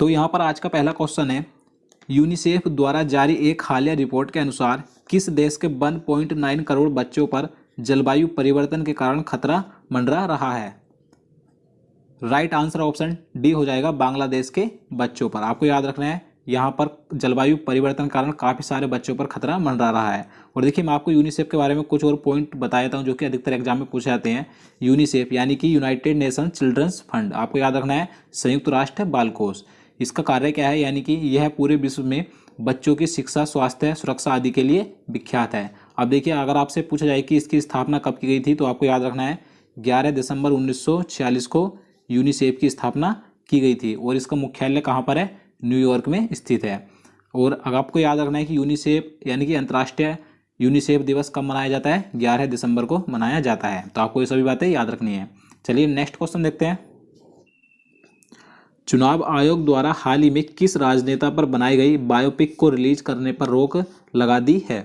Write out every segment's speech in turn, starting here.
तो यहाँ पर आज का पहला क्वेश्चन है, यूनिसेफ द्वारा जारी एक हालिया रिपोर्ट के अनुसार किस देश के 1.9 करोड़ बच्चों पर जलवायु परिवर्तन के कारण खतरा मंडरा रहा है? राइट आंसर ऑप्शन डी हो जाएगा, बांग्लादेश के बच्चों पर। आपको याद रखना है यहाँ पर जलवायु परिवर्तन के कारण काफ़ी सारे बच्चों पर खतरा मंडरा रहा है। और देखिए मैं आपको यूनिसेफ के बारे में कुछ और पॉइंट बता देता हूँ जो कि अधिकतर एग्जाम में पूछे जाते हैं। यूनिसेफ यानी कि यूनाइटेड नेशन चिल्ड्रंस फंड, आपको याद रखना है संयुक्त राष्ट्र बाल कोष। इसका कार्य क्या है, यानी कि यह पूरे विश्व में बच्चों की शिक्षा, स्वास्थ्य, सुरक्षा आदि के लिए विख्यात है। अब देखिए अगर आपसे पूछा जाए कि इसकी स्थापना कब की गई थी, तो आपको याद रखना है 11 दिसंबर 1946 को यूनिसेफ की स्थापना की गई थी। और इसका मुख्यालय कहाँ पर है? न्यूयॉर्क में स्थित है। और अगर आपको याद रखना है कि यूनिसेफ यानी कि अंतर्राष्ट्रीय यूनिसेफ दिवस कब मनाया जाता है? 11 दिसंबर को मनाया जाता है। तो आपको ये सभी बातें याद रखनी है। चलिए नेक्स्ट क्वेश्चन देखते हैं। चुनाव आयोग द्वारा हाल ही में किस राजनेता पर बनाई गई बायोपिक को रिलीज करने पर रोक लगा दी है?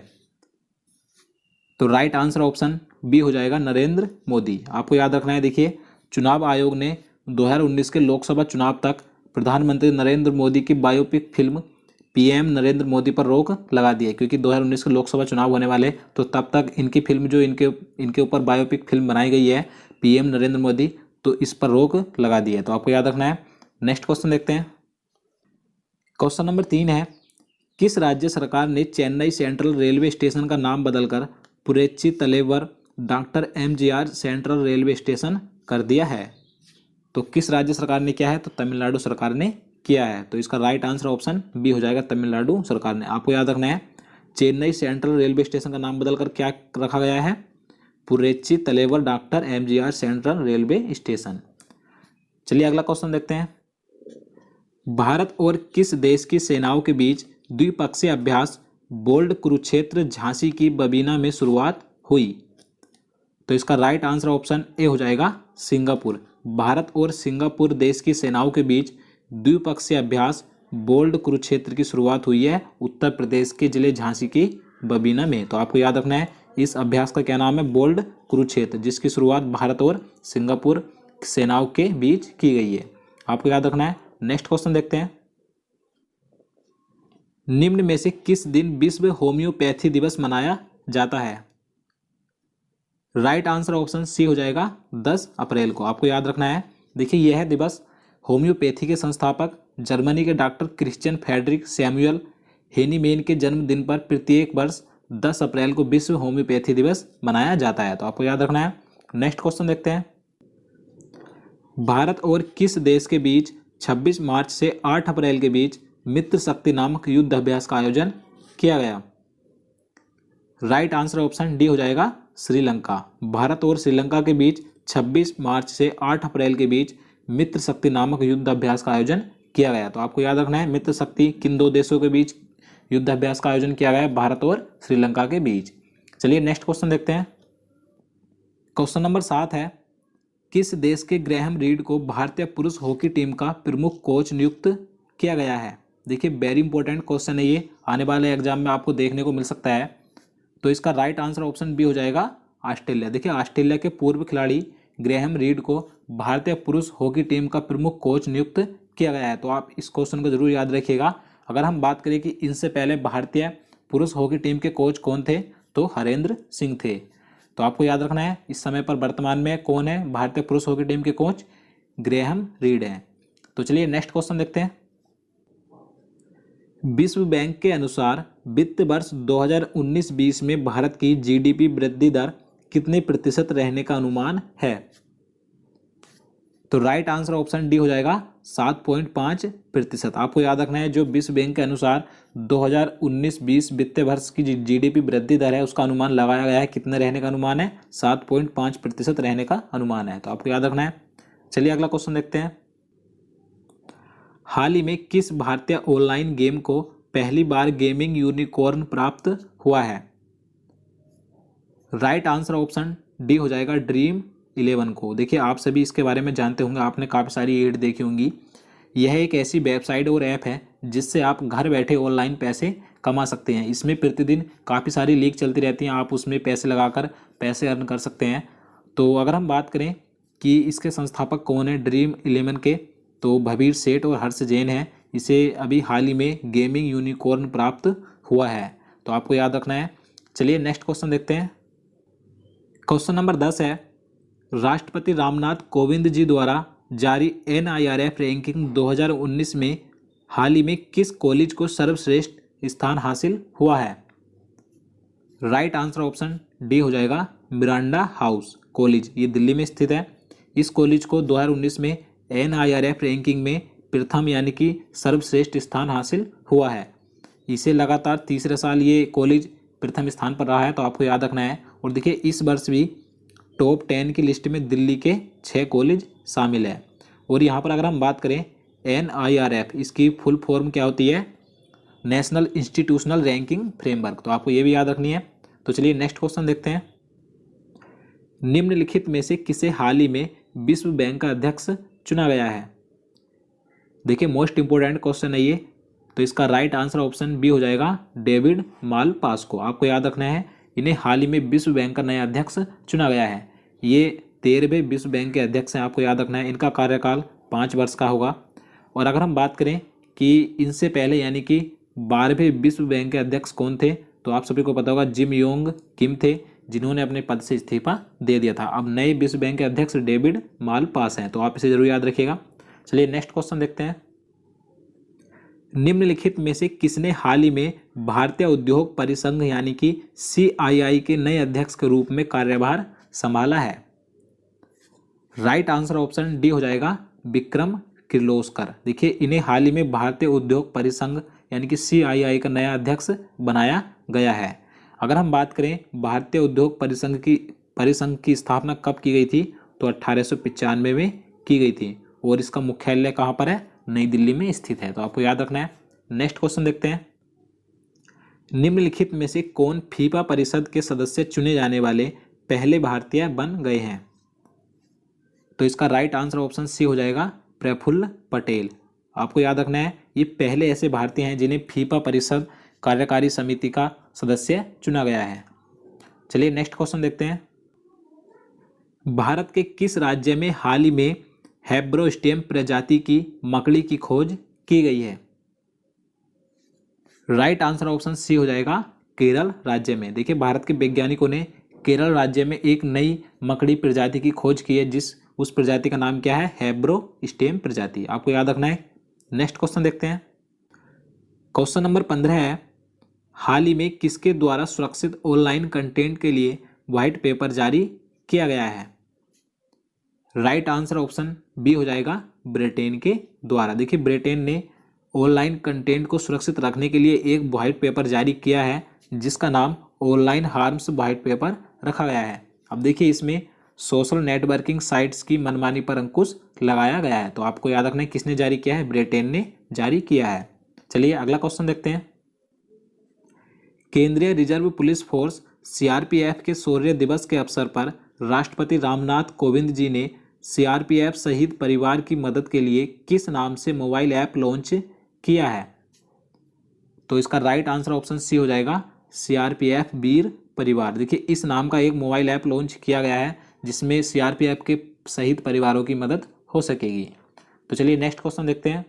तो राइट आंसर ऑप्शन बी हो जाएगा, नरेंद्र मोदी। आपको याद रखना है, देखिए चुनाव आयोग ने 2019 के लोकसभा चुनाव तक प्रधानमंत्री नरेंद्र मोदी की biopic film PM Narendra Modi पर रोक लगा दी है, क्योंकि 2019 के लोकसभा चुनाव होने वाले, तो तब तक इनकी फिल्म जो इनके ऊपर बायोपिक फिल्म बनाई गई है पीएम नरेंद्र मोदी, तो इस पर रोक लगा दी है। तो आपको याद रखना है। नेक्स्ट क्वेश्चन देखते हैं। क्वेश्चन नंबर 3 है, किस राज्य सरकार ने चेन्नई सेंट्रल रेलवे स्टेशन का नाम बदलकर Puratchi Thalaivar doctor MGR central railway station कर दिया है? तो किस राज्य सरकार ने किया है? तो तमिलनाडु सरकार ने किया है। तो इसका राइट आंसर ऑप्शन बी हो जाएगा, तमिलनाडु सरकार ने। आपको याद रखना है चेन्नई सेंट्रल रेलवे स्टेशन का नाम बदलकर क्या रखा गया है? Puratchi Thalaivar doctor MGR central railway station. चलिए अगला क्वेश्चन देखते हैं। भारत और किस देश की सेनाओं के बीच द्विपक्षीय अभ्यास बोल्ड कुरुक्षेत्र झांसी की बबीना में शुरुआत हुई? तो इसका राइट आंसर ऑप्शन ए हो जाएगा, सिंगापुर। भारत और सिंगापुर देश की सेनाओं के बीच द्विपक्षीय अभ्यास बोल्ड कुरुक्षेत्र की शुरुआत हुई है उत्तर प्रदेश के जिले झांसी की बबीना में। तो आपको याद रखना है इस अभ्यास का क्या नाम है? बोल्ड कुरुक्षेत्र, जिसकी शुरुआत भारत और सिंगापुर सेनाओं के बीच की गई है। आपको याद रखना है। नेक्स्ट क्वेश्चन देखते हैं। निम्न में से किस दिन विश्व होम्योपैथी दिवस मनाया जाता है? राइट आंसर ऑप्शन सी हो जाएगा, 10 अप्रैल को। आपको याद रखना है, देखिए यह दिवस होम्योपैथी के संस्थापक जर्मनी के डॉक्टर क्रिश्चियन फ्रेडरिक सैमुअल हेनीमेन के जन्मदिन पर प्रत्येक वर्ष 10 अप्रैल को विश्व होम्योपैथी दिवस मनाया जाता है। तो आपको याद रखना है। नेक्स्ट क्वेश्चन देखते हैं। भारत और किस देश के बीच 26 मार्च से 8 अप्रैल के बीच मित्र शक्ति नामक युद्ध अभ्यास का आयोजन किया गया? राइट आंसर ऑप्शन डी हो जाएगा, श्रीलंका। भारत और श्रीलंका के बीच 26 मार्च से 8 अप्रैल के बीच मित्र शक्ति नामक युद्ध अभ्यास का आयोजन किया गया। तो आपको याद रखना है मित्र शक्ति किन दो देशों के बीच युद्ध अभ्यास का आयोजन किया गया है? भारत और श्रीलंका के बीच। चलिए नेक्स्ट क्वेश्चन देखते हैं। क्वेश्चन नंबर 7 है, किस देश के ग्रैहम रीड को भारतीय पुरुष हॉकी टीम का प्रमुख कोच नियुक्त किया गया है? देखिए वेरी इंपॉर्टेंट क्वेश्चन है ये, आने वाले एग्जाम में आपको देखने को मिल सकता है। तो इसका राइट आंसर ऑप्शन बी हो जाएगा, ऑस्ट्रेलिया। देखिए ऑस्ट्रेलिया के पूर्व खिलाड़ी ग्रैहम रीड को भारतीय पुरुष हॉकी टीम का प्रमुख कोच नियुक्त किया गया है। तो आप इस क्वेश्चन को जरूर याद रखिएगा। अगर हम बात करें कि इनसे पहले भारतीय पुरुष हॉकी टीम के कोच कौन थे, तो हरेंद्र सिंह थे। तो आपको याद रखना है इस समय पर वर्तमान में कौन है भारतीय पुरुष हॉकी टीम के कोच? ग्रैहम रीड हैं। तो चलिए नेक्स्ट क्वेश्चन देखते हैं। विश्व बैंक के अनुसार वित्त वर्ष 2019-20 में भारत की जीडीपी वृद्धि दर कितने प्रतिशत रहने का अनुमान है? तो राइट आंसर ऑप्शन डी हो जाएगा, 7.5%। आपको याद रखना है जो विश्व बैंक के अनुसार 2019-20 वित्तीय वर्ष की जीडीपी वृद्धि दर है उसका अनुमान लगाया गया है। कितने रहने का अनुमान है? 7.5% रहने का अनुमान है। तो आपको याद रखना है। चलिए अगला क्वेश्चन देखते हैं। हाल ही में किस भारतीय ऑनलाइन गेम को पहली बार गेमिंग यूनिकॉर्न प्राप्त हुआ है? राइट आंसर ऑप्शन डी हो जाएगा, ड्रीम 11 को। देखिए आप सभी इसके बारे में जानते होंगे, आपने काफ़ी सारी एड देखी होंगी। यह एक ऐसी वेबसाइट और ऐप है जिससे आप घर बैठे ऑनलाइन पैसे कमा सकते हैं। इसमें प्रतिदिन काफ़ी सारी लीग चलती रहती हैं, आप उसमें पैसे लगाकर पैसे अर्न कर सकते हैं। तो अगर हम बात करें कि इसके संस्थापक कौन है ड्रीम 11 के, तो भबीर सेठ और हर्ष जैन हैं। इसे अभी हाल ही में गेमिंग यूनिकॉर्न प्राप्त हुआ है, तो आपको याद रखना है। चलिए नेक्स्ट क्वेश्चन देखते हैं। क्वेश्चन नंबर 10 है, राष्ट्रपति रामनाथ कोविंद जी द्वारा जारी NIRF रैंकिंग 2019 में हाल ही में किस कॉलेज को सर्वश्रेष्ठ स्थान हासिल हुआ है? राइट आंसर ऑप्शन डी हो जाएगा मिरांडा हाउस कॉलेज। ये दिल्ली में स्थित है। इस कॉलेज को 2019 में NIRF रैंकिंग में प्रथम यानी कि सर्वश्रेष्ठ स्थान हासिल हुआ है। इसे लगातार तीसरे साल ये कॉलेज प्रथम स्थान पर रहा है, तो आपको याद रखना है। और देखिए इस वर्ष भी टॉप 10 की लिस्ट में दिल्ली के 6 कॉलेज शामिल है। और यहाँ पर अगर हम बात करें NIRF, इसकी फुल फॉर्म क्या होती है? नेशनल इंस्टीट्यूशनल रैंकिंग फ्रेमवर्क, तो आपको ये भी याद रखनी है। तो चलिए नेक्स्ट क्वेश्चन देखते हैं। निम्नलिखित में से किसे हाल ही में विश्व बैंक का अध्यक्ष चुना गया है? देखिए मोस्ट इंपोर्टेंट क्वेश्चन है ये, तो इसका राइट आंसर ऑप्शन बी हो जाएगा डेविड मालपास। आपको याद रखना है, इन्हें हाल ही में विश्व बैंक का नया अध्यक्ष चुना गया है। ये 13वें विश्व बैंक के अध्यक्ष हैं, आपको याद रखना है। इनका कार्यकाल 5 वर्ष का होगा। और अगर हम बात करें कि इनसे पहले यानी कि 12वें विश्व बैंक के अध्यक्ष कौन थे, तो आप सभी को पता होगा जिम योंग किम थे, जिन्होंने अपने पद से इस्तीफा दे दिया था। अब नए विश्व बैंक के अध्यक्ष डेविड मालपास हैं, तो आप इसे जरूर याद रखिएगा। चलिए नेक्स्ट क्वेश्चन देखते हैं। निम्नलिखित में से किसने हाल ही में भारतीय उद्योग परिसंघ यानी कि CII के नए अध्यक्ष के रूप में कार्यभार संभाला है? राइट आंसर ऑप्शन डी हो जाएगा विक्रम किर्लोस्कर। देखिए इन्हें हाल ही में भारतीय उद्योग परिसंघ यानी कि CII का नया अध्यक्ष बनाया गया है। अगर हम बात करें भारतीय उद्योग परिसंघ की स्थापना कब की गई थी, तो 1895 में की गई थी। और इसका मुख्यालय कहाँ पर है? नई दिल्ली में स्थित है, तो आपको याद रखना है। नेक्स्ट क्वेश्चन देखते हैं। निम्नलिखित में से कौन फीफा परिषद के सदस्य चुने जाने वाले पहले भारतीय बन गए हैं? तो इसका राइट आंसर ऑप्शन सी हो जाएगा प्रफुल्ल पटेल। आपको याद रखना है, ये पहले ऐसे भारतीय हैं जिन्हें फीफा परिषद कार्यकारी समिति का सदस्य चुना गया है। चलिए नेक्स्ट क्वेश्चन देखते हैं। भारत के किस राज्य में हाल ही में हैब्रोस्टेम प्रजाति की मकड़ी की खोज की गई है? राइट आंसर ऑप्शन सी हो जाएगा केरल राज्य में। देखिए भारत के वैज्ञानिकों ने केरल राज्य में एक नई मकड़ी प्रजाति की खोज की है, उस प्रजाति का नाम क्या है? हैब्रोस्टेम प्रजाति। आपको याद रखना है। नेक्स्ट क्वेश्चन देखते हैं। क्वेश्चन नंबर 15 है, हाल ही में किसके द्वारा सुरक्षित ऑनलाइन कंटेंट के लिए व्हाइट पेपर जारी किया गया है? राइट आंसर ऑप्शन बी हो जाएगा ब्रिटेन के द्वारा। देखिए ब्रिटेन ने ऑनलाइन कंटेंट को सुरक्षित रखने के लिए एक व्हाइट पेपर जारी किया है, जिसका नाम ऑनलाइन हार्म्स व्हाइट पेपर रखा गया है। अब देखिए इसमें सोशल नेटवर्किंग साइट्स की मनमानी पर अंकुश लगाया गया है, तो आपको याद रखना है किसने जारी किया है? ब्रिटेन ने जारी किया है। चलिए अगला क्वेश्चन देखते हैं। केंद्रीय रिजर्व पुलिस फोर्स CRPF के शौर्य दिवस के अवसर पर राष्ट्रपति रामनाथ कोविंद जी ने CRPF शहीद परिवार की मदद के लिए किस नाम से मोबाइल ऐप लॉन्च किया है? तो इसका राइट आंसर ऑप्शन सी हो जाएगा CRPF वीर परिवार। देखिए इस नाम का एक मोबाइल ऐप लॉन्च किया गया है, जिसमें CRPF के शहीद परिवारों की मदद हो सकेगी। तो चलिए नेक्स्ट क्वेश्चन देखते हैं।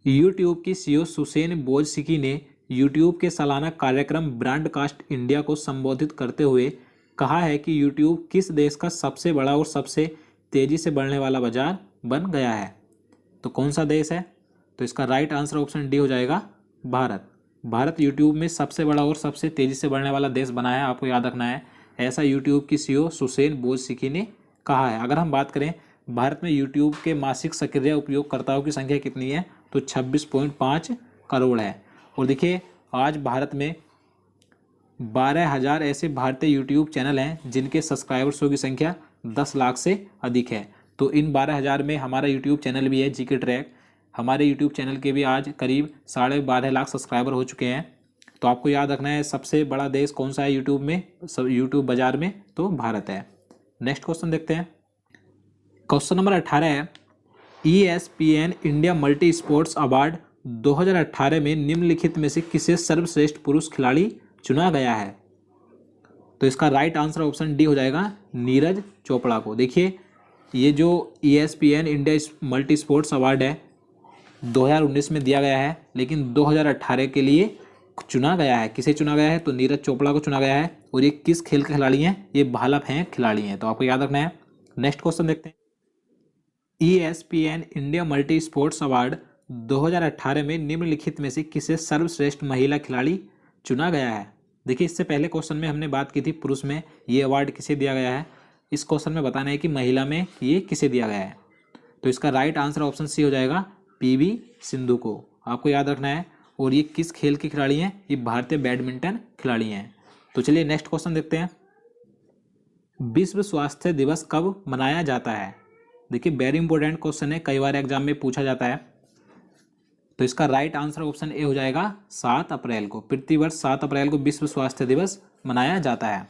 YouTube की CEO सुसेन बोजसिकी ने YouTube के सालाना कार्यक्रम ब्रॉडकास्ट इंडिया को संबोधित करते हुए कहा है कि YouTube किस देश का सबसे बड़ा और सबसे तेजी से बढ़ने वाला बाजार बन गया है? तो कौन सा देश है? तो इसका राइट आंसर ऑप्शन डी हो जाएगा भारत। भारत YouTube में सबसे बड़ा और सबसे तेजी से बढ़ने वाला देश बना है, आपको याद रखना है। ऐसा YouTube की CEO सुसेन बोजसिकी ने कहा है। अगर हम बात करें भारत में YouTube के मासिक सक्रिय उपयोगकर्ताओं की संख्या कितनी है, तो 26.5 करोड़ है। और देखिए आज भारत में 12,000 ऐसे भारतीय YouTube चैनल हैं जिनके सब्सक्राइबर्सों की संख्या 10 लाख से अधिक है। तो इन 12,000 में हमारा YouTube चैनल भी है, GK ट्रैक। हमारे YouTube चैनल के भी आज करीब 12.5 लाख सब्सक्राइबर हो चुके हैं। तो आपको याद रखना है सबसे बड़ा देश कौन सा है YouTube में, YouTube बाजार में, तो भारत है। नेक्स्ट क्वेश्चन देखते हैं। क्वेश्चन नंबर 18 है, ESPN India multi sports award 2018 में निम्नलिखित में से किसे सर्वश्रेष्ठ पुरुष खिलाड़ी चुना गया है? तो इसका राइट आंसर ऑप्शन डी हो जाएगा नीरज चोपड़ा को। देखिए ये जो ESPN India multi sports award है, 2019 में दिया गया है, लेकिन 2018 के लिए चुना गया है। किसे चुना गया है? तो नीरज चोपड़ा को चुना गया है। और ये किस खेल के खिलाड़ी हैं? ये भाला फेंक खिलाड़ी हैं, तो आपको याद रखना है। नेक्स्ट क्वेश्चन देखते हैं। ESPN India multi sports award 2018 में निम्नलिखित में से किसे सर्वश्रेष्ठ महिला खिलाड़ी चुना गया है? देखिए, इससे पहले क्वेश्चन में हमने बात की थी पुरुष में ये अवार्ड किसे दिया गया है। इस क्वेश्चन में बताना है कि महिला में ये किसे दिया गया है। तो इसका राइट आंसर ऑप्शन सी हो जाएगा, PV सिंधु को, आपको याद रखना है। और ये किस खेल की खिलाड़ी हैं? ये भारतीय बैडमिंटन खिलाड़ी हैं। तो चलिए नेक्स्ट क्वेश्चन देखते हैं। विश्व स्वास्थ्य दिवस कब मनाया जाता है? देखिए, वेरी इंपॉर्टेंट क्वेश्चन है, कई बार एग्जाम में पूछा जाता है। तो इसका राइट आंसर ऑप्शन ए हो जाएगा 7 अप्रैल को। प्रतिवर्ष 7 अप्रैल को विश्व स्वास्थ्य दिवस मनाया जाता है।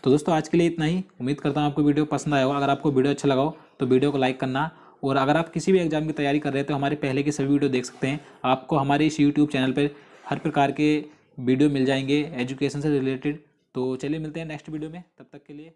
तो दोस्तों आज के लिए इतना ही। उम्मीद करता हूँ आपको वीडियो पसंद आया होगा। अगर आपको वीडियो अच्छा लगा हो तो वीडियो को लाइक करना, और अगर आप किसी भी एग्जाम की तैयारी कर रहे हैं तो हमारे पहले के सभी वीडियो देख सकते हैं। आपको हमारे इस यूट्यूब चैनल पर हर प्रकार के वीडियो मिल जाएंगे एजुकेशन से रिलेटेड। तो चलिए मिलते हैं नेक्स्ट वीडियो में, तब तक के लिए।